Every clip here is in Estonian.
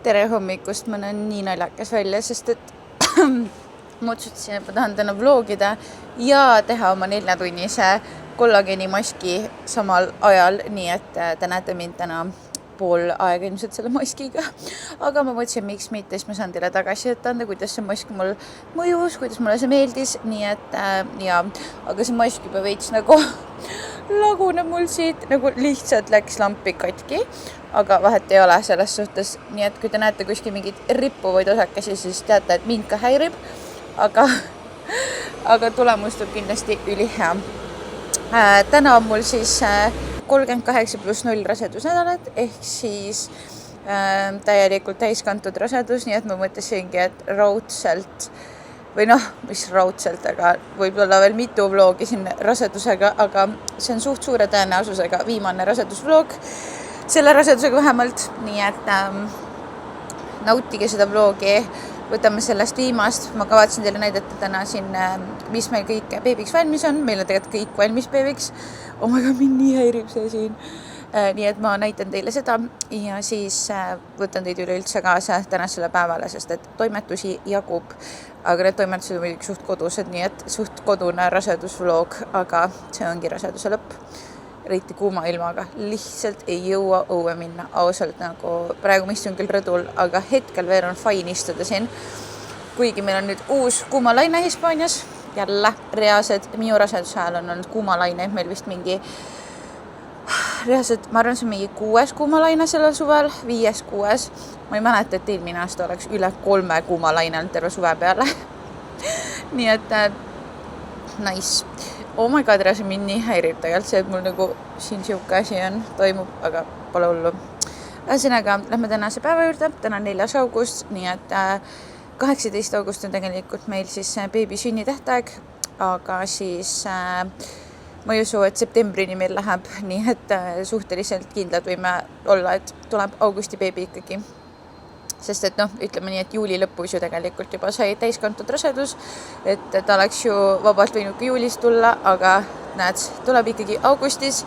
tere hommikust, ma näen nii naljakas välja, sest et ma otsustasin, et ma tahan täna vlogida ja teha oma 4-tunnise kollageenimaski samal ajal, nii et te näete mind täna pool aega ilmselt selle maskiga. Aga ma mõtlesin, miks mitte, siis ma saan teile tagasisidet anda, kuidas see mask mul mõjus, kuidas mulle see meeldis, nii et aga see mask juba veits nagu laguneb mul siit, nagu lihtsalt läks lampi katki, aga vahet ei ole selles suhtes, nii et kui te näete kuskil mingid rippuvaid osakesi, siis teate, et mind ka häirib, aga tulemus tuleb kindlasti ülihea. Täna on mul siis 38+0 rasedusnädalat ehk siis täielikult täiskantud rasedus, nii et ma mõtlesingi, et raudselt või mis raudselt, aga võib-olla veel mitu vlogi siin rasedusega, aga see on suht suure tõenäosusega viimane rasedusvlog, selle rasedusega vähemalt, nii et nautige seda vlogi, võtame sellest viimast, ma kavatsen teile näidata täna siin, mis meil kõik beebiks valmis on, meil on tegelikult kõik valmis beebiks, oh my god, mind nii häirib see siin. Nii et ma näitan teile seda ja siis võtan teid üleüldse kaasa tänasele päevale, sest et toimetusi jagub, aga need toimetused on muidugi suht kodused, nii et suht kodune rasedusvlog, aga see ongi raseduse lõpp. Eriti kuuma ilmaga, lihtsalt ei jõua õue minna, ausalt nagu praegu ma istun küll rõdul, aga hetkel veel on fine istuda siin, kuigi meil on nüüd uus kuumalaine Hispaanias, jälle reaalselt, minu raseduse ajal on olnud kuumalaine, meil vist mingi reaalselt, ma arvan, see on mingi 6. kuumalaine sellel suvel, 5., 6. Ma ei mäleta, et eelmine aasta oleks üle 3 kuumalaine olnud terve suve peale. Nii et nice. Oh my god, see mind nii häirib tegelikult see, et mul nagu siin siuke asi toimub, aga pole hullu. Ühesõnaga, lähme tänase päeva juurde, täna 4. august, nii et 18. august on tegelikult meil siis beebi sünnitähtaeg, aga siis ma ei usu, et septembrini meil läheb, nii et suhteliselt kindlad võime olla, et tuleb augusti beebi ikkagi. Sest et ütleme nii, et juuli lõpus ju tegelikult juba sai täiskantud rasedus, et ta oleks ju vabalt võinud ka juulis tulla, aga näed, tuleb ikkagi augustis,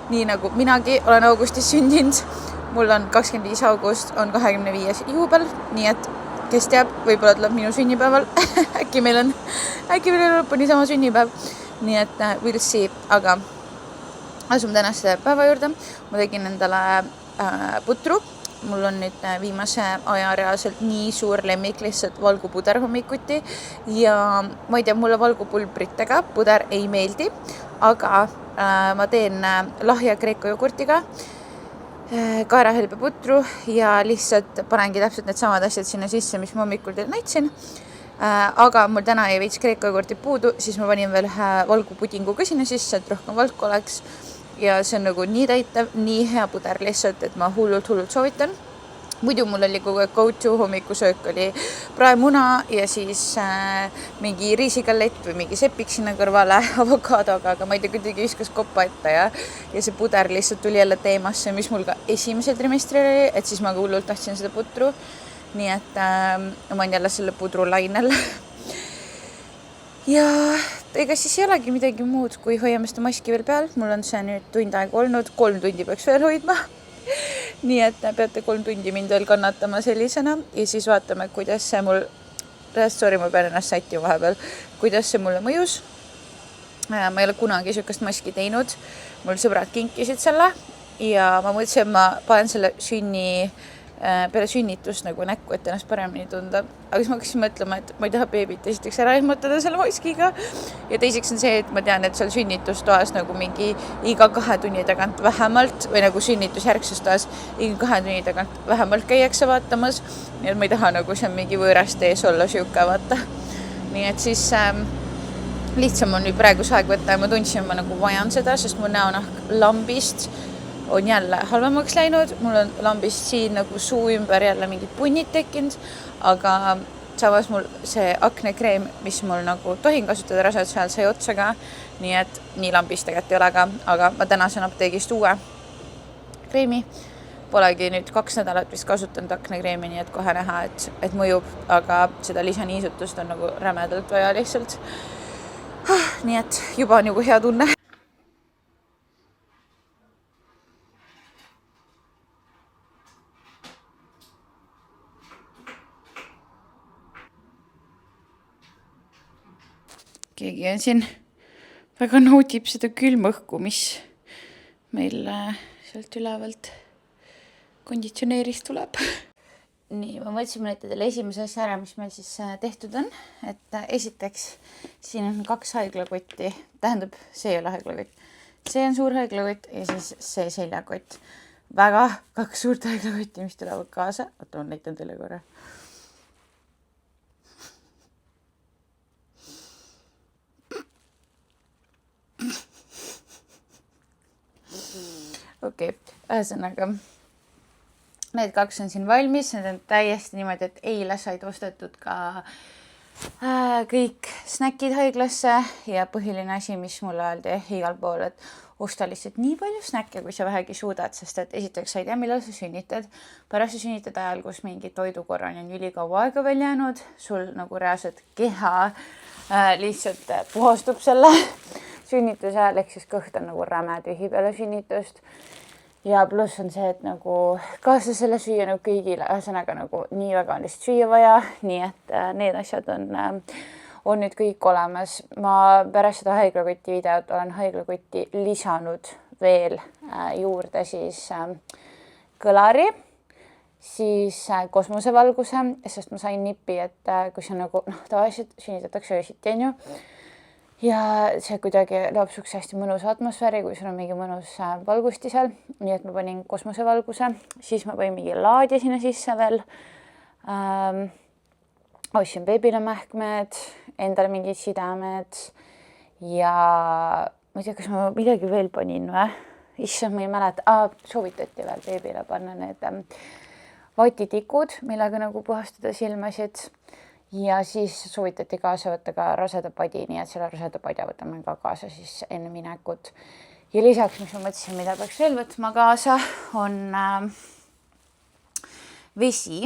nii nagu minagi olen augustis sündinud. Mul on 25. august, on 25. juubel, nii et kes teab, võib-olla tuleb minu sünnipäeval, äkki meil on lõpuni sama sünnipäev, nii et we'll see, aga asume tänaste päeva juurde. Ma tegin endale putru. Mul on nüüd viimase aja reaalselt nii suur lemmik lihtsalt valgupuder hommikuti ja ma ei tea, mulle valgupulbritega puder ei meeldi, aga ma teen lahja kreeko jogurtiga kaerahelbeputru ja lihtsalt panengi täpselt need samad asjad sinna sisse, mis ma hommikul teile näitsin. Aga mul täna ei veits kreeko jogurti puudu, siis ma panin veel valgupudingu ka sinna sisse, et rohkem valku oleks. Ja see on nagu nii täitev, nii hea puder lihtsalt, et ma hullult soovitan. Muidu mul oli kogu go-to hommikusöök oli praemuna ja siis mingi riisikallett või mingi sepik sinna kõrvale avokaadoga, aga ma ei tea, kuidagi viskas koppa ette ja see puder lihtsalt tuli jälle teemasse, mis mul ka esimesel trimestril oli, et siis ma hullult tahtsin seda putru. Nii et ma olen jälle selle pudru lainel. Ja ega siis ei olegi midagi muud, kui hoiame seda maski veel peal. Mul on see nüüd tund aega olnud, 3 tundi peaks veel hoidma. Nii et peate 3 tundi mind veel kannatama sellisena ja siis vaatame, kuidas see mul, ma pean ennast sätti vahepeal, kuidas see mulle mõjus. Ma ei ole kunagi sükast maski teinud, mul sõbrad kinkisid selle ja ma mõtlesin, et ma panen selle peale sünnitust nagu näkku, et ennast paremini tunda. Aga siis ma hakkasin mõtlema, et ma ei taha beebit esiteks ära ehmatada selle maskiga. Ja teiseks on see, et ma tean, et seal sünnitustoas nagu mingi iga 2 tunni tagant vähemalt, või nagu sünnitusjärgses toas iga 2 tunni tagant vähemalt käiakse vaatamas. Nii et ma ei taha nagu see mingi võõrast ees olla siuke vaata. Nii et siis lihtsam on nüüd praeguse aeg võtta ja ma tundsin, et ma nagu vajan seda, sest mu näonahk lambist on jälle halvemaks läinud, mul on lambist siin nagu suu ümber jälle mingid punnid tekkinud, aga samas mul see aknekreem, mis mul nagu tohin kasutada raseduse ajal, sai otsa ka, nii et nii lambist tegelikult ei ole ka, aga ma täna saan apteegist uue kreemi. Polegi nüüd 2 nädalat vist kasutanud aknekreemi, nii et kohe näha, et mõjub, aga seda lisaniisutust on nagu rämedalt vaja lihtsalt. Nii et juba on nagu hea tunne. keegi on siin väga naudib seda külmõhku, mis meil sealt ülevalt konditsioneerist tuleb. Nii, ma mõtlesin näita teile esimese asja ära, mis meil siis tehtud on. Et esiteks, siin on 2 haiglakotti. Tähendab, see ei ole haiglakott. See on suur haiglakott ja siis see seljakott. Väga 2 suurt haiglakotti, mis tulevad kaasa. Oota, ma näitan teile korra. Okei, ühesõnaga. Need 2 on siin valmis, need on täiesti niimoodi, et eile said ostetud ka kõik snäkid haiglasse ja põhiline asi, mis mulle öeldi igal pool, et osta lihtsalt nii palju snäkke, kui sa vähegi suudad, sest et esiteks sa ei tea, millal sa sünnitad. Pärast sa sünnitad ajal, kus mingi toidukorrani on ülikaua aega veel jäänud, sul nagu reaalselt keha lihtsalt puhastub selle sünnituse ajal, ehk siis kõht on nagu räme tühi peale sünnitust. Ja pluss on see, et nagu kaasa selle süüa nagu kõigile, ühesõnaga nagu nii väga on lihtsalt süüa vaja, nii et need asjad on nüüd kõik olemas. Ma pärast seda haiglakoti videot olen haiglakoti lisanud veel juurde siis kõlari, siis kosmosevalguse, sest ma sain nippi, et kui see nagu tavaliselt sünnitatakse öösiti, on ju. Ja see kuidagi loob suhtes hästi mõnus atmosfääri, kui sul on mingi mõnus valgusti seal. Nii et ma panin kosmosevalguse, siis ma panin mingi laadja sinna sisse veel. Ostsin beebile mähkmed, endale mingid sidemed ja ma ei tea, kas ma midagi veel panin või? Issand, ma ei mäleta. Soovitati veel beebile panna need vatitikud, millega nagu puhastada silmasid. Ja siis soovitati kaasa võtta ka rasedapadi, nii et selle rasedapadja võtame ka kaasa siis enne minekut. Ja lisaks, mis ma mõtlesin, mida peaks veel võtma kaasa, on vesi.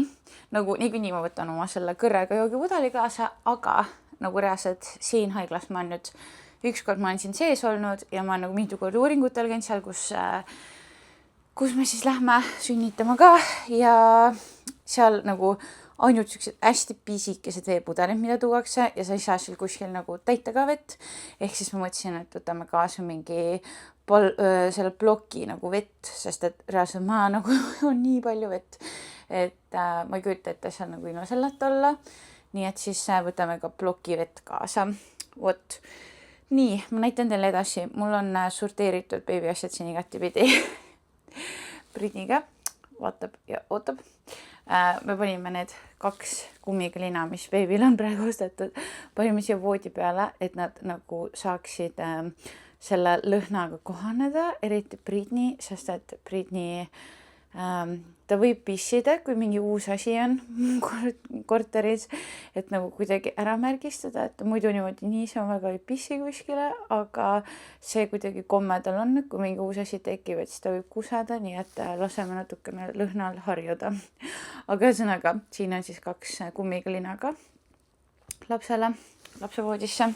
Nagu niikuinii ma võtan oma selle kõrrega joogipudeli kaasa, aga nagu reaalselt siin haiglas ma olen nüüd ükskord ma olen siin sees olnud ja ma olen nagu mitu korda uuringutel käinud seal, kus me siis lähme sünnitama ka ja seal nagu ainult sellised hästi pisikesed veepudelid, mida tuuakse ja sa ei saa seal kuskil nagu täita ka vett. Ehk siis ma mõtlesin, et võtame kaasa mingi selle ploki nagu vett, sest et reaalselt maa nagu on nii palju vett, et ma ei kujuta ette seal nagu ilma selleta olla. Nii et siis võtame ka ploki vett kaasa. Vot. Nii, ma näitan teile edasi. Mul on sorteeritud beebi asjad siin igati pidi. Britniga vaatab ja ootab. Me panime need 2 kummiklina, mis beebil on praegu ostetud, panime siia voodi peale, et nad nagu saaksid selle lõhnaga kohaneda, eriti Britni, sest et Britni ta võib pissida, kui mingi uus asi on korteris, et nagu kuidagi ära märgistada, et muidu niimoodi niisama väga ei pissi kuskile, aga see kuidagi komme tal on, kui mingi uus asi tekib, et siis ta võib kuseda, nii et laseme natukene lõhnal harjuda. Aga ühesõnaga, siin on siis 2 kummiklinaga lapsele, lapsevoodisse.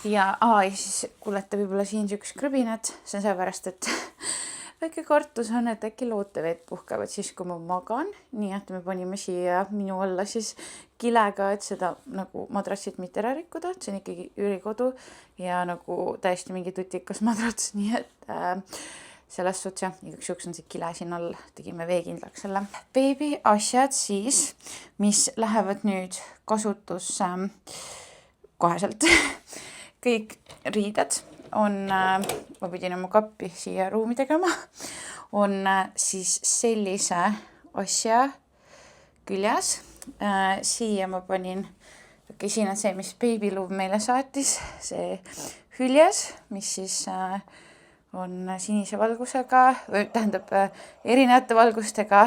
Ja siis kuulete võib-olla siin sükest krõbinat, see on sellepärast, et väike kartus on, et äkki looteveed puhkavad siis, kui ma magan. Nii et me panime siia minu alla siis kilega, et seda nagu madrassit mitte ära rikkuda. See on ikkagi üürikodu ja nagu täiesti mingi tutikas madrats, nii et selles suhtes jah, igaks juhuks on see kile siin all, tegime veekindlaks selle. Beebi asjad siis, mis lähevad nüüd kasutusse koheselt. Kõik riided on, ma pidin oma kappi siia ruumi tegema, on siis sellise asja küljes. Siia ma panin, siin on see, mis beebiluv meile saatis, see hüljes, mis siis on sinise valgusega, tähendab erinevate valgustega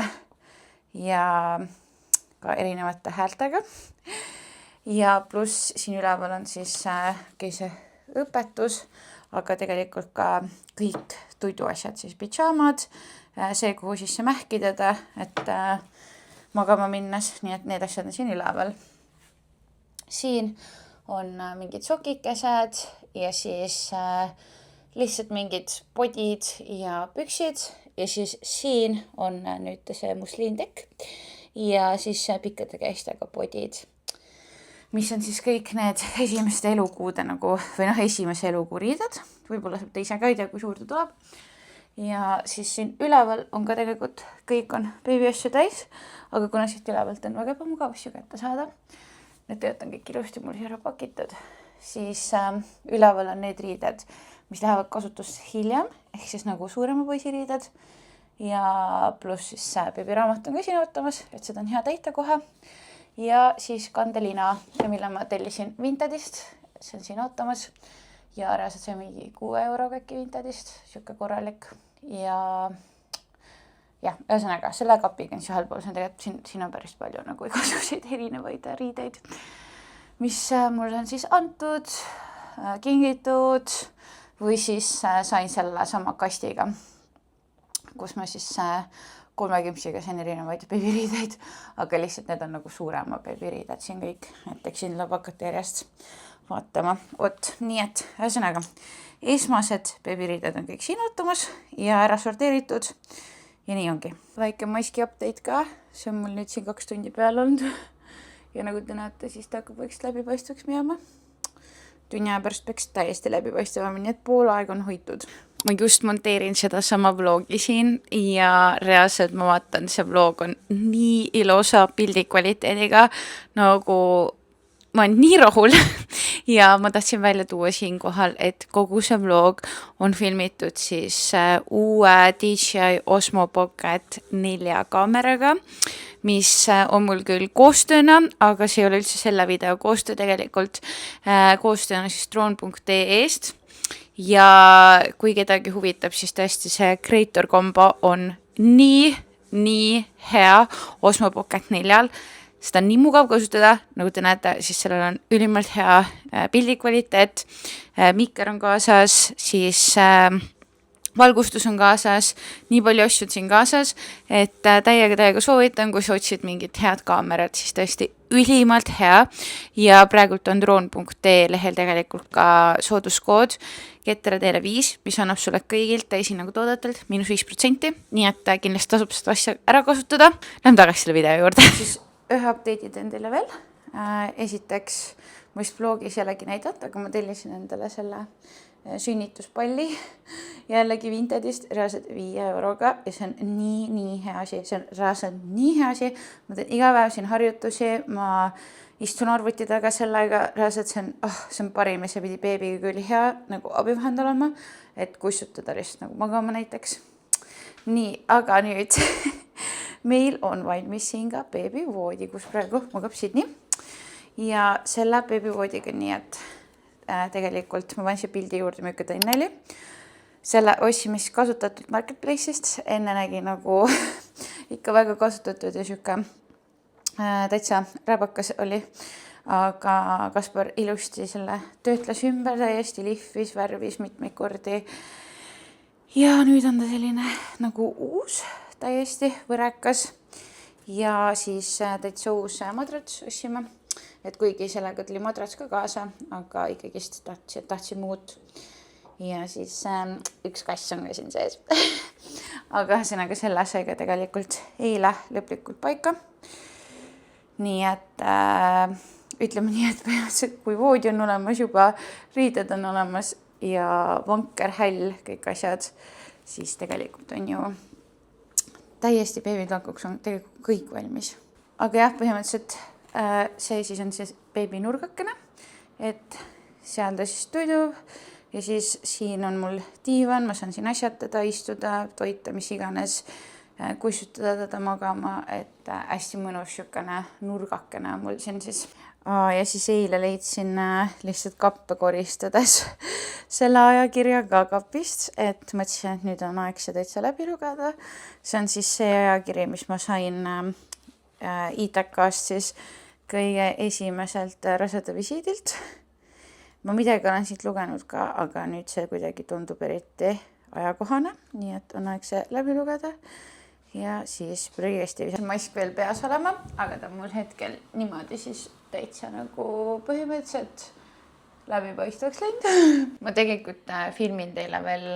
ja ka erinevate häältega. Ja pluss siin üleval on siis see õpetus, aga tegelikult ka kõik toiduasjad, siis pidžaamad, see, kuhu sisse mähkidada, et magama minnes, nii et need asjad on siin üleval. Siin on mingid sokikesed ja siis lihtsalt mingid podid ja püksid ja siis siin on nüüd see musliintekk ja siis pikkade käistega podid. mis on siis kõik need esimeste elukuude nagu, või esimese elukuu riided, võib-olla te ise ka ei tea, kui suur ta tuleb. Ja siis siin üleval on ka tegelikult kõik on beebiasju täis, aga kuna siit ülevalt on väga ebamugav asju kätte saada, need tööd on kõik ilusti mul siia ära pakitud, siis üleval on need riided, mis lähevad kasutusse hiljem, ehk siis nagu suurema poisi riided ja pluss siis beebiraamat on ka siin ootamas, et seda on hea täita kohe. Ja siis kandelina, mille ma tellisin Vintedist, see on siin ootamas ja reaalselt see on mingi 6 € äkki Vintedist, siuke korralik ja ühesõnaga selle kapiga on ühel pool, see on tegelikult siin on päris palju nagu igasuguseid erinevaid riideid, mis mul on siis antud, kingitud või siis sain selle sama kastiga, kus ma siis 3 kümsiga sain erinevaid beebiriideid, aga lihtsalt need on nagu suurema beebiriided siin kõik, et eks siin tuleb hakata järjest vaatama. Nii et ühesõnaga, esmased beebiriided on kõik siin ootamas ja ära sorteeritud ja nii ongi. Väike maski update ka, see on mul nüüd siin 2 tundi peal olnud ja nagu te näete, siis ta hakkab võiks läbipaistvaks minema. Tunni aja pärast peaks täiesti läbipaistvam, nii et pool aeg on hoitud. Ma just monteerin seda sama vlogi siin ja reaalselt ma vaatan, see vlog on nii ilusa pildikvaliteediga, nagu ma olen nii rahul ja ma tahtsin välja tuua siin kohal, et kogu see vlog on filmitud siis uue DJI Osmo Pocket 4 kaameraga, mis on mul küll koostööna, aga see ei ole üldse selle video koostöö tegelikult. Koostööna siis drone.ee-st ja kui kedagi huvitab, siis tõesti see Creator Combo on nii hea Osmo Pocket 4-l. Seda on nii mugav kasutada, nagu te näete, siis sellel on ülimalt hea pildikvaliteet, mikker on kaasas, siis valgustus on kaasas, nii palju asjad siin kaasas, et täiega soovitan, kui sa otsid mingit head kaamerat, siis tõesti ülimalt hea ja praegult on drone.ee lehel tegelikult ka sooduskood GetReDele5, mis annab sulle kõigilt täishinnagu toodetelt -5%, nii et kindlasti tasub seda asja ära kasutada. Lähme tagasi selle video juurde. Siis ühe update'i teen teile veel. Esiteks, ma just vlogis jällegi näidanud, aga ma tellisin endale selle sünnituspalli jällegi Vintedist reaalselt 5 euroga ja see on nii hea asi, see on reaalselt nii hea asi. Ma teen iga päev siin harjutusi, ma istun arvuti taga sellega, reaalselt see on parim ja see pidi beebiga küll hea nagu abivahend olema, et kustutada lihtsalt nagu magama näiteks. Nii, aga nüüd meil on valmis siin ka beebivoodi, kus praegu magab Sydney ja selle beebivoodiga nii, et tegelikult ma panin siia pildi juurde, milline ta enne oli. Selle ostsime siis kasutatud Marketplace'ist, enne nägi nagu ikka väga kasutatud ja siuke täitsa räbakas oli, aga Kaspar ilusti selle töötles ümber, täiesti lihvis, värvis mitmeid kordi ja nüüd on ta selline nagu uus, täiesti võrekas ja siis täitsa uus madrats ostsime. Et kuigi sellega tuli madrats ka kaasa, aga ikkagist tahtsin muud. Ja siis üks kass on ka siin sees. Aga ühesõnaga selle sai ka tegelikult eile lõplikult paika. Nii et ütleme nii, et põhimõtteliselt kui voodi on olemas juba, riided on olemas ja vanker, häll, kõik asjad, siis tegelikult on ju täiesti beebitankuks on tegelikult kõik valmis. Aga jah, põhimõtteliselt see siis on siis beebi nurgakene, et seal ta siis toidub ja siis siin on mul diivan, ma saan siin asjatada, istuda, toita, mis iganes, kustutada teda magama, et hästi mõnus siukene nurgakene on mul siin siis. Ja siis eile leidsin lihtsalt kappe koristades selle ajakirja ka kapist, et mõtlesin, et nüüd on aeg see täitsa läbi lugeda. See on siis see ajakiri, mis ma sain ITK-st siis kõige esimeselt raseda visiidilt. Ma midagi olen siit lugenud ka, aga nüüd see kuidagi tundub eriti ajakohane, nii et on aeg see läbi lugeda ja siis prügesti mask veel peas olema, aga ta mul hetkel niimoodi siis täitsa nagu põhimõtteliselt läbipaistvaks läinud. Ma tegelikult filmin teile veel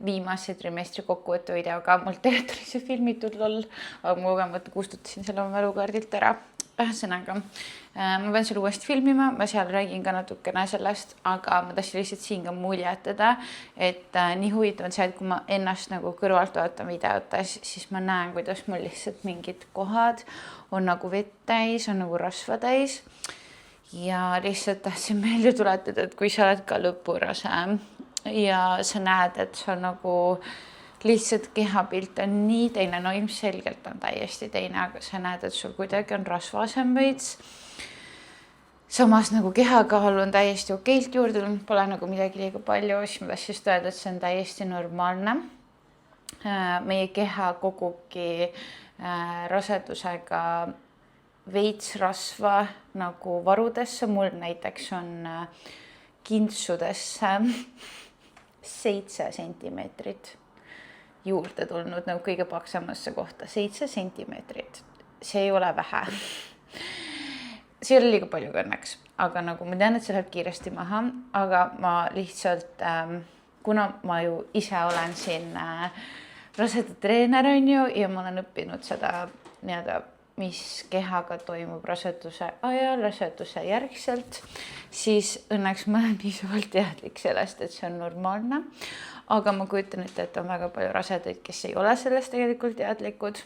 viimase trimestri kokkuvõttu videoga, mul tegelikult oli see filmitud lol, aga ma kogemata kustutasin selle oma mälukaardilt ära. ühesõnaga, ma pean selle uuesti filmima, ma seal räägin ka natukene sellest, aga ma tahtsin lihtsalt siin ka muljetada, et nii huvitav on see, et kui ma ennast nagu kõrvalt vaatan videotes, siis ma näen, kuidas mul lihtsalt mingid kohad on nagu vett täis, on nagu rasva täis ja lihtsalt tahtsin meelde tuletada, et kui sa oled ka lõpurase ja sa näed, et sa nagu lihtsalt kehapilt on nii teine, no ilmselgelt on täiesti teine, aga sa näed, et sul kuidagi on rasvasem veits. Samas nagu kehakaal on täiesti okeilt juurde, pole nagu midagi liiga palju, siis ma tahtsin öelda, et see on täiesti normaalne. Meie keha kogubki rasedusega veits rasva nagu varudesse, mul näiteks on kintsudesse 7 sentimeetrit juurde tulnud nagu kõige paksemasse kohta, 7 sentimeetrit. See ei ole vähe. See ei ole liiga palju õnneks, aga nagu ma tean, et see läheb kiiresti maha, aga ma lihtsalt, kuna ma ju ise olen siin rasedatreener on ju ja ma olen õppinud seda nii-öelda, mis kehaga toimub raseduse ajal, raseduse järgselt, siis õnneks ma olen piisavalt teadlik sellest, et see on normaalne. Aga ma kujutan ette, et on väga palju rasedaid, kes ei ole sellest tegelikult teadlikud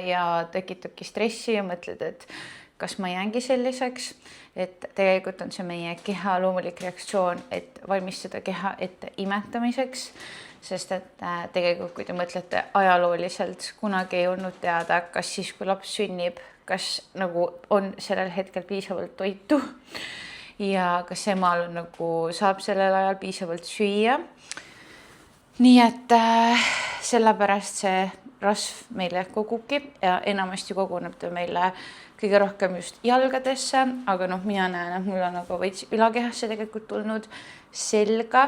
ja tekitabki stressi ja mõtled, et kas ma jäängi selliseks, et tegelikult on see meie keha loomulik reaktsioon, et valmistada keha ette imetamiseks, sest et tegelikult, kui te mõtlete ajalooliselt, kunagi ei olnud teada, kas siis, kui laps sünnib, kas nagu on sellel hetkel piisavalt toitu ja kas emal on nagu saab sellel ajal piisavalt süüa. Nii et sellepärast see rasv meile kogubki ja enamasti koguneb ta meile kõige rohkem just jalgadesse, aga noh, mina näen, et mul on nagu veits ülakehasse tegelikult tulnud selga.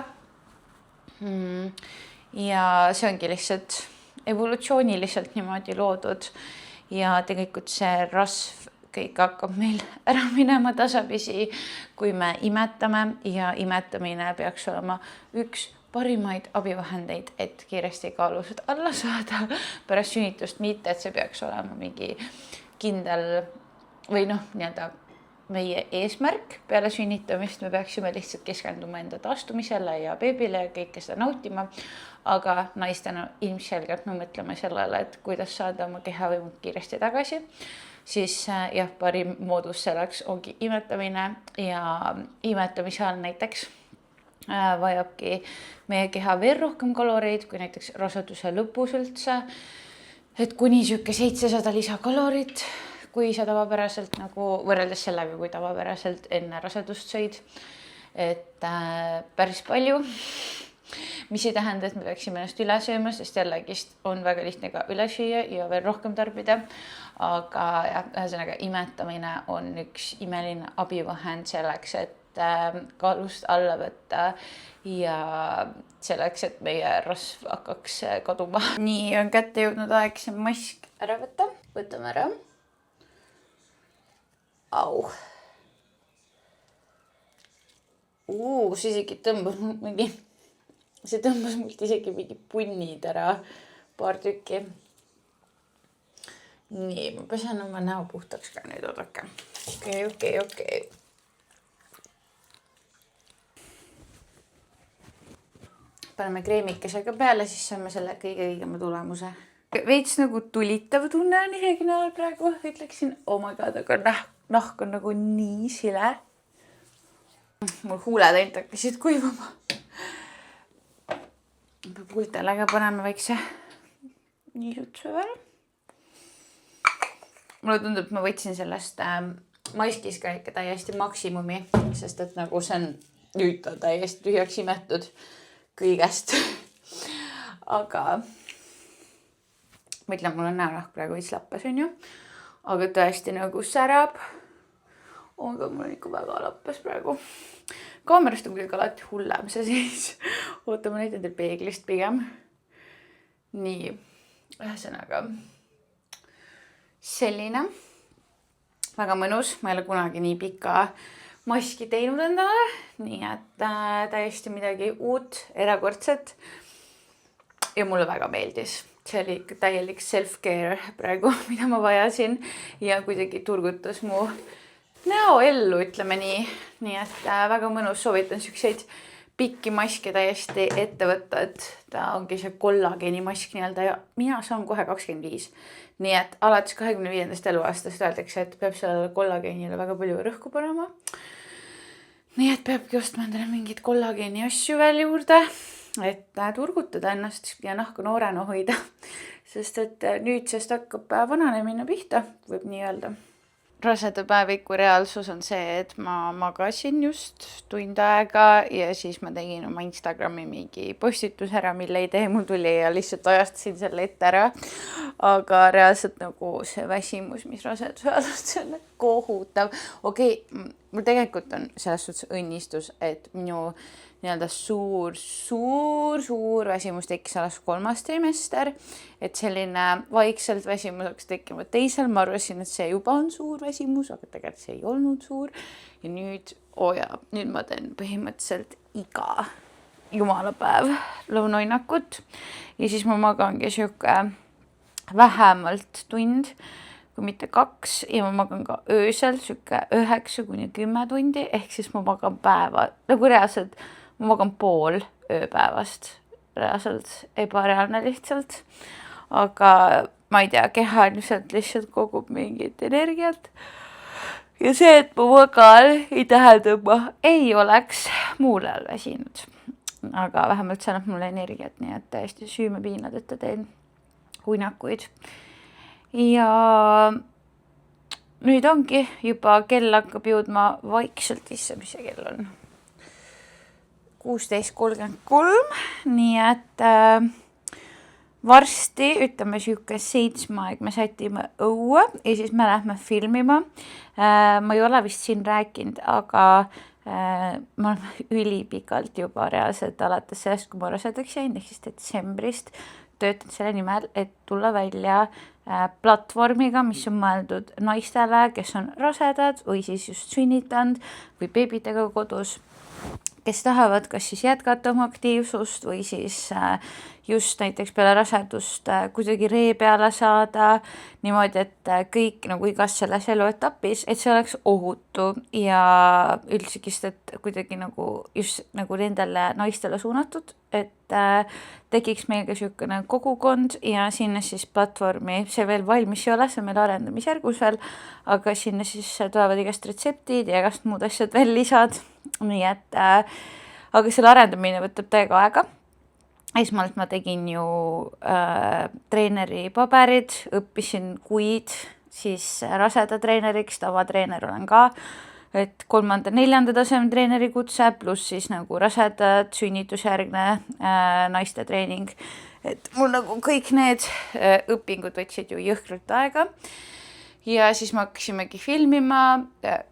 Ja see ongi lihtsalt evolutsiooniliselt niimoodi loodud ja tegelikult see rasv kõik hakkab meil ära minema tasapisi, kui me imetame ja imetamine peaks olema üks parimaid abivahendeid, et kiiresti kaalused alla saada pärast sünnitust, mitte et see peaks olema mingi kindel või noh, nii-öelda meie eesmärk peale sünnitamist, me peaksime lihtsalt keskenduma enda taastumisele ja beebile ja kõike seda nautima, aga naistena ilmselgelt me mõtleme sellele, et kuidas saada oma kehavõimud kiiresti tagasi, siis jah, parim moodus selleks ongi imetamine ja imetamise all näiteks vajabki meie keha veel rohkem kaloreid kui näiteks raseduse lõpus üldse, et kuni siuke 700 lisakalorit, kui sa tavapäraselt nagu võrreldes sellega, kui tavapäraselt enne rasedust sõid, et päris palju, mis ei tähenda, et me peaksime ennast üle sööma, sest jällegist on väga lihtne ka üle süüa ja veel rohkem tarbida, aga jah, ühesõnaga imetamine on üks imeline abivahend selleks, et kaalust alla võtta ja selleks, et meie rasv hakkaks kaduma. Nii on kätte jõudnud aeg see mask ära võtta. Võtame ära. Au. See isegi tõmbas mingi, see tõmbas mult isegi mingi punnid ära, paar tükki. Nii, ma pesen oma näo puhtaks ka nüüd oodake. Okei. Paneme kreemikesega peale, siis saame selle kõige õigema tulemuse. Veits nagu tulitav tunne on isegi näol praegu, ütleksin, oh my god, aga nahk on nagu nii sile. Mul huuled ainult hakkasid kuivama. Huultele ka paneme väikse niisutuse veel. Mulle tundub, et ma võtsin sellest maskis ka ikka täiesti maksimumi, sest et nagu see on nüüd täiesti tühjaks imetud kõigest. Aga ma ütlen, mul on näonahk praegu veits lappes, on ju. Aga tõesti nagu särab. Aga mul on ikka väga lappes praegu. Kaamerast on kuidagi alati hullem see siis. Oota, ma näitan teil peeglist pigem. Nii, ühesõnaga selline. Väga mõnus. Ma ei ole kunagi nii pika maski teinud endale, nii et täiesti midagi uut, erakordset ja mulle väga meeldis. see oli ikka täielik self-care praegu, mida ma vajasin ja kuidagi turgutas mu näo ellu, ütleme nii. Nii et väga mõnus, soovitan selliseid pikki maske täiesti ette võtta, et ta ongi see kollageeni mask nii-öelda ja mina saan kohe 25. Nii et alates 25. eluaastast öeldakse, et peab sellele kollageenile väga palju rõhku panema. Nii et peabki ostma endale mingid kollageeni asju veel juurde, et turgutada ennast ja nahku noorena hoida, sest et nüüdsest hakkab vananemine pihta, võib nii öelda. Rasedapäeviku reaalsus on see, et ma magasin just tund aega ja siis ma tegin oma Instagrami mingi postitus ära, mille idee mul tuli ja lihtsalt ajastasin selle ette ära. Aga reaalselt nagu see väsimus, mis raseduse ajal on, see on kohutav. Okei, mul tegelikult on selles suhtes õnnistus, et minu nii-öelda suur väsimus tekkis alles 3. trimester, et selline vaikselt väsimus hakkas tekkima teisel, ma arvasin, et see juba on suur väsimus, aga tegelikult see ei olnud suur ja nüüd ma teen põhimõtteliselt iga jumalapäev lõunaoinakut ja siis ma magangi siuke vähemalt tund, kui mitte 2 ja ma magan ka öösel siuke 9-10 tundi, ehk siis ma magan päeva, nagu reaalselt ma magan pool ööpäevast, reaalselt ebareaalne lihtsalt, aga ma ei tea, keha lihtsalt kogub mingit energiat ja see, et ma magan, ei tähenda, et ma ei oleks muul ajal väsinud, aga vähemalt see annab mulle energiat, nii et täiesti süümepiinadeta teen uinakuid ja nüüd ongi juba kell hakkab jõudma vaikselt isse, mis see kell on 16:33, nii et varsti, ütleme siuke 7 aeg me sätime õue ja siis me lähme filmima. Ma ei ole vist siin rääkinud, aga ma olen ülipikalt juba reaalselt alates sellest, kui ma rasedaks jäin, ehk siis detsembrist töötan selle nimel, et tulla välja platvormiga, mis on mõeldud naistele, kes on rasedad või siis just sünnitanud või beebidega kodus, kes tahavad kas siis jätkata oma aktiivsust või siis just näiteks peale rasedust kuidagi ree peale saada niimoodi, et kõik nagu igas selles eluetapis, et see oleks ohutu ja üldsegist, et kuidagi nagu just nagu nendele naistele suunatud, et tekiks meiega niisugune kogukond ja sinna siis platvormi, see veel valmis ei ole, see on meil arendamisjärgus veel, aga sinna siis tulevad igast retseptid ja igast muud asjad veel lisad, nii et aga selle arendamine võtab täiega aega. Esmalt ma tegin ju treeneri paberid, õppisin kuid siis raseda treeneriks, tavatreener olen ka, et 3.-4. taseme treeneri kutse, pluss siis nagu rasedad, sünnitusjärgne naiste treening. Et mul nagu kõik need õpingud võtsid ju jõhkralt aega. Ja siis me hakkasimegi filmima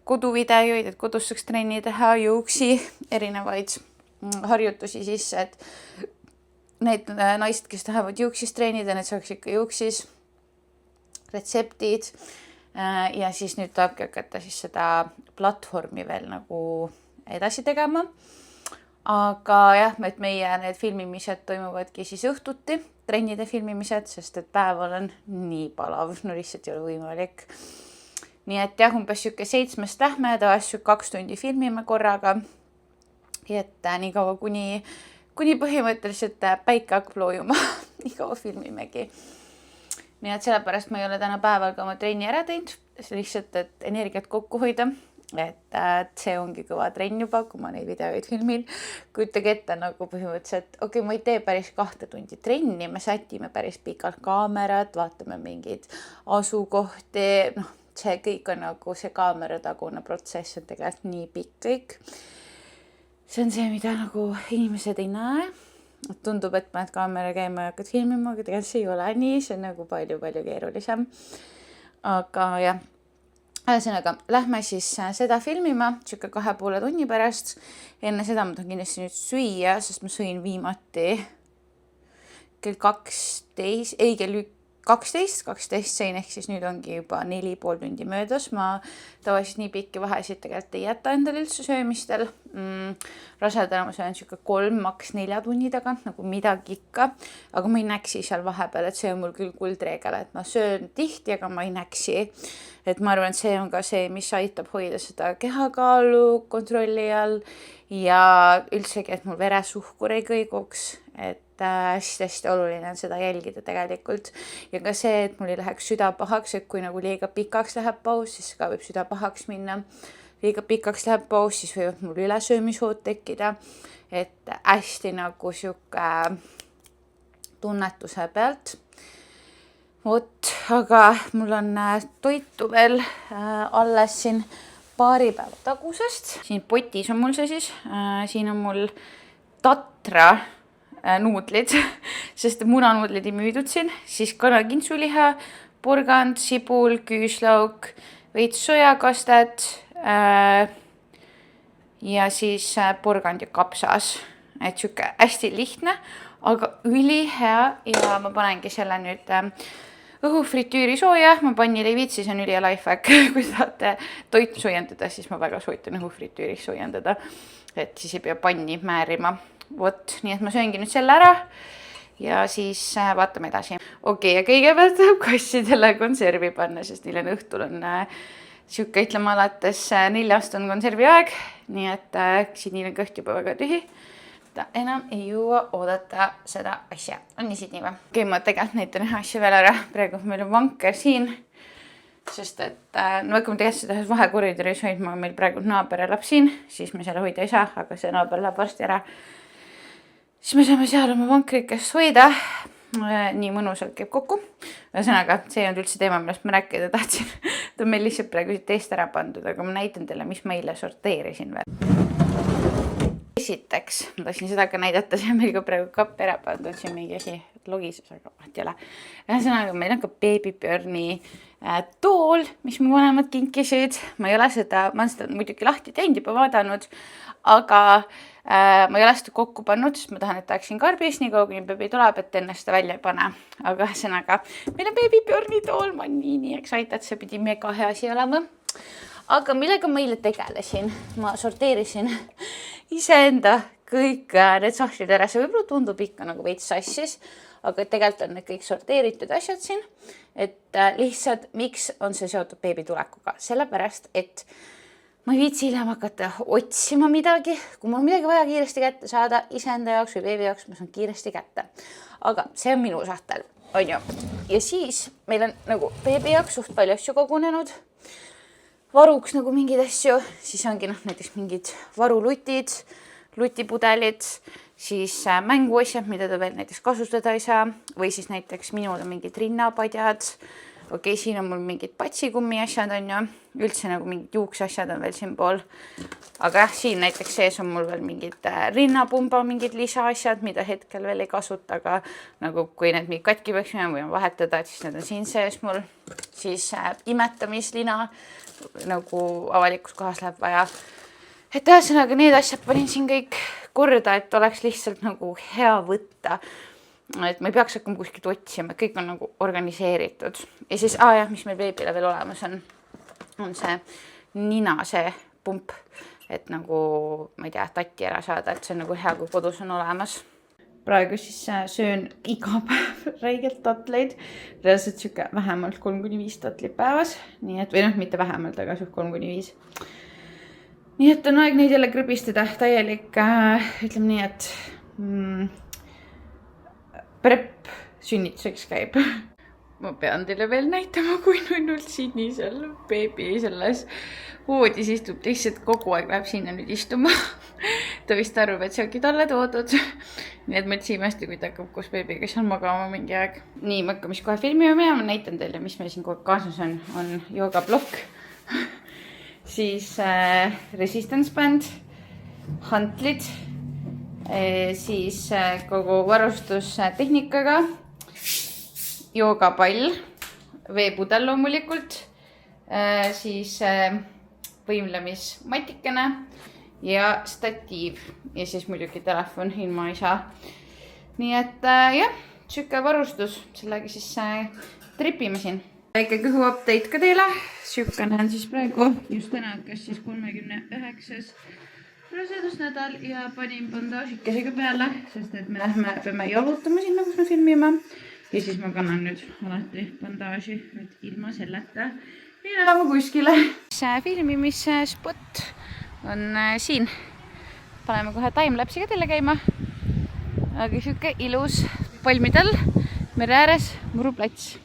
koduvideoid, et kodus saaks trenni teha, jõuksi, erinevaid harjutusi sisse, et need naised, kes tahavad jõuksis treenida, need saaks ikka jõuksis, retseptid ja siis nüüd tahabki hakata siis seda platvormi veel nagu edasi tegema. Aga jah, et meie need filmimised toimuvadki siis õhtuti, trennide filmimised, sest et päeval on nii palav, no lihtsalt ei ole võimalik. Nii et jah, umbes 7 lähme, tavaliselt 2 tundi filmime korraga, et nii kaua kuni põhimõtteliselt päike hakkab loojuma, nii kaua filmimegi. Nii et sellepärast ma ei ole täna päeval ka oma trenni ära teinud, lihtsalt, et energiat kokku hoida, et see ongi kõva trenn juba, kui ma neid videoid filmin. Kujutage ette nagu põhimõtteliselt, okei, ma ei tee päris 2 tundi trenni, me sätime päris pikalt kaamerat, vaatame mingid asukohti, see kõik on nagu see kaameratagune protsess on tegelikult nii pikk kõik. See on see, mida nagu inimesed ei näe. Tundub, et paned kaamera käima ja hakkad filmima, aga tegelikult see ei ole nii, see on nagu palju keerulisem. Aga jah, ühesõnaga, lähme siis seda filmima, 2,5 tunni pärast. Enne seda ma tahan kindlasti nüüd süüa, sest ma sõin viimati kell 12, ei kell 12 sõin, ehk siis nüüd ongi juba 4,5 tundi möödas. Ma tavaliselt nii pikki vahesid tegelikult ei jäta endale üldse söömistel. Rasedana ma söön 3, maks 4 tunni tagant, nagu midagi ikka, aga ma ei näksi seal vahepeal, et see on mul küll kuldreegel, et ma söön tihti, aga ma ei näksi. Et ma arvan, et see on ka see, mis aitab hoida seda kehakaalu kontrolli all ja üldsegi, et mul veresuhkur ei kõiguks, et hästi-hästi oluline on seda jälgida tegelikult. Ja ka see, et mul ei läheks süda pahaks, et kui nagu liiga pikaks läheb paus, siis ka võib süda pahaks minna. Liiga pikaks läheb paus, siis võivad mul ülesöömishood tekkida, et hästi nagu siuke tunnetuse pealt. Vot, aga mul on toitu veel alles siin paari päeva tagusest. Siin potis on mul see siis. Siin on mul Tatra nuudlid, sest munanuudlid ei müüdud siin. Siis kanakintsuliha, porgand, sibul, küüslauk, veits sojakastet ja siis porgand ja kapsas. Et siuke hästi lihtne, aga ülihea ja ma panengi selle nüüd õhufritüüri sooja, ma pannile ei viitsi, see on ülihea lifehack. Kui tahate toitu soojendada, siis ma väga soovitan õhufritüüris soojendada, et siis ei pea panni määrima. Vot, nii et ma sööngi nüüd selle ära ja siis vaatame edasi. Okei, ja kõigepealt tuleb kassidele konservi panna, sest neil on õhtul on siuke, ütleme alates 4 on konservi aeg, nii et siin neil on kõht juba väga tühi. Ta enam ei jõua oodata seda asja. On nii siit nii või? Okei, ma tegelikult näitan ühe asja veel ära. Praegu meil on vanker siin, sest et no kui ma tegelikult seda vahekoridoris hoidma, meil praegu naaber elab siin, siis me selle hoida ei saa, aga see naaber läheb varsti ära. Siis me saame seal oma vankrikest hoida. Nii mõnusalt käib kokku. Ühesõnaga, see on üldse teema, millest ma rääkida tahtsin. Ta on meil lihtsalt praegu teist ära pandud, aga ma näitan teile, mis ma eile sorteerisin veel. Esiteks, ma tahtsin seda ka näidata, see on meil ka praegu kapp ära pandud, see on mingi asi logises, aga vahet ei ole. Ühesõnaga, meil on ka Baby Björni tool, mis mu vanemad kinkisid. Ma ei ole seda, ma olen seda muidugi lahti teinud juba vaadanud, aga ma ei ole seda kokku pannud, sest ma tahan, et tahaksin karbis, nii kaua kuni beebi tuleb, et enne seda välja ei pane. Aga ühesõnaga, meil on Baby Björni tool, ma olen nii excited, see pidi mega hea asi olema. Aga millega ma eile tegelesin? Ma sorteerisin iseenda kõik need sahtlid ära. See võib-olla tundub ikka nagu veits sassis, aga tegelikult on need kõik sorteeritud asjad siin. Et lihtsalt, miks on see seotud beebi tulekuga? Sellepärast, et ma ei viitsi hiljem hakata otsima midagi. Kui mul on midagi vaja kiiresti kätte saada iseenda jaoks või beebi jaoks, ma saan kiiresti kätte. Aga see on minu sahtel, on ju. Ja siis meil on nagu beebi jaoks suht palju asju kogunenud. Varuks nagu mingid asju, siis ongi näiteks mingid varulutid, lutipudelid, siis mänguasjad, mida ta veel näiteks kasutada ei saa, või siis näiteks minul on mingid rinnapadjad. Okei, siin on mul mingid patsikummi asjad on ju, üldse nagu mingid juukse asjad on veel siin pool. Aga jah, siin näiteks sees on mul veel mingid rinnapumba, mingid lisaasjad, mida hetkel veel ei kasuta, aga nagu kui need mingi katki peaks minema või on vahetada, et siis need on siin sees mul. Siis imetamislina nagu avalikus kohas läheb vaja. Et ühesõnaga need asjad panin siin kõik korda, et oleks lihtsalt nagu hea võtta. Et ma ei peaks hakkama kuskilt otsima, et kõik on nagu organiseeritud. Ja siis, mis meil beebile veel olemas on see ninase pump, et nagu, ma ei tea, tatti ära saada, et see on nagu hea, kui kodus on olemas. Praegu siis söön iga päev räigelt tatleid. Reaalselt siuke vähemalt 3-5 tatlit päevas. Nii et, või mitte vähemalt, aga 3-5. Nii et on aeg neid jälle krõbistada. Täielik, ütleme nii, et prep sünnituseks käib. Ma pean teile veel näitama, kui nunnult Sini seal beebi selles voodis istub. Lihtsalt kogu aeg läheb sinna nüüd istuma. Ta vist arvab, et see ongi talle toodud. Nii et mõtlesin imesti, kui ta hakkab koos beebiga seal magama mingi aeg. Nii, ma hakkan kohe filmima minema. Ma näitan teile, mis meil siin kogu kaasas on. On joogablokk, siis resistance band, hantlid, siis kogu varustus tehnikaga, joogapall, veepudel loomulikult, siis võimlemismatikene ja statiiv ja siis muidugi telefon, ilma ei saa. Nii et jah, siuke varustus, sellega siis tripime siin. Väike kõhu update ka teile. Sükane on siis praegu, just täna hakkas siis 39. rasedusnädal ja panin bandaažikesega peale, sest et me peame jalutama sinna, kus me filmime. Ja siis ma kannan nüüd alati bandaaži, et ilma selleta ei elama kuskile. Filmimise spot on siin. Paneme kohe timelapsiga teile käima. Aga siuke ilus palmidel mere ääres muruplats.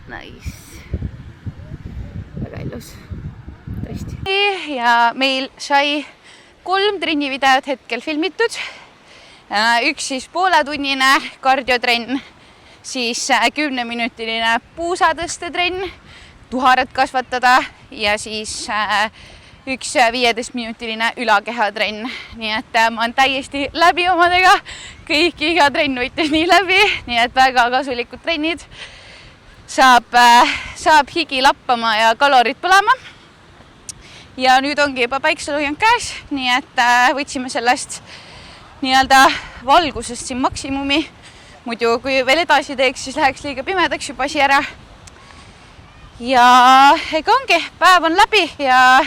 Nice. Väga ilus. Tõesti. Ja meil sai 3 trennivideot hetkel filmitud. Üks siis pooletunnine kardiotrenn, siis 10-minutiline puusatõstetrenn, tuharat kasvatada ja siis üks 15-minutiline ülakehatrenn. Nii et ma olen täiesti läbi omadega. Kõik iga trenn võitis nii läbi, nii et väga kasulikud trennid. Saab higi lappama ja kalorid põlema. Ja nüüd ongi juba päikselõhjand käes, nii et võtsime sellest nii-öelda valgusest siin maksimumi. Muidu kui veel edasi teeks, siis läheks liiga pimedaks juba asi ära. Ja ega ongi, päev on läbi ja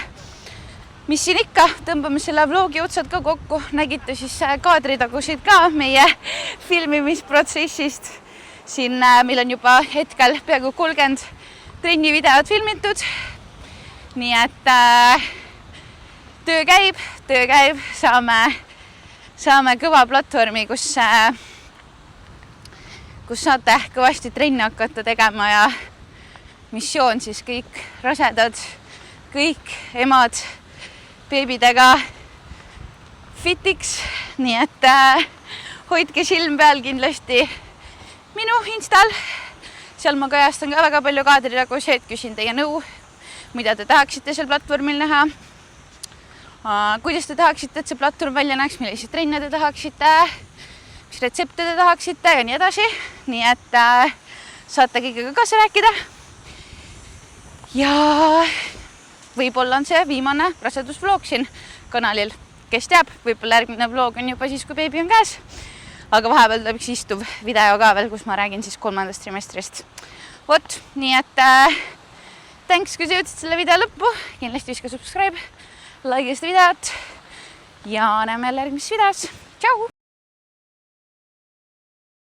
mis siin ikka, tõmbame selle vlogi otsad ka kokku. Nägite siis kaadritagusid ka meie filmimisprotsessist. Siin meil on juba hetkel peaaegu 30 trennivideot filmitud. Nii et töö käib, saame kõva platvormi, kus saate kõvasti trenni hakata tegema ja missioon siis kõik rasedad, kõik emad beebidega fitiks. Nii et hoidke silm peal kindlasti minu Instal. Seal ma kajastan ka väga palju kaadritagusid, küsin teie nõu, mida te tahaksite seal platvormil näha. Kuidas te tahaksite, et see platvorm välja näeks, milliseid trenne te tahaksite, mis retsepte te tahaksite ja nii edasi. Nii et saate kõigega kaasa rääkida. Ja võib-olla on see viimane rasedusvlog siin kanalil. Kes teab, võib-olla järgmine vlog on juba siis, kui beebi on käes. Aga vahepeal tuleb üks istuv video ka veel, kus ma räägin siis 3. trimestrist. Vot, nii et thanks, kui sa jõudsid selle video lõppu. Kindlasti viska subscribe, like seda videot ja näeme jälle järgmises videos. Tšau!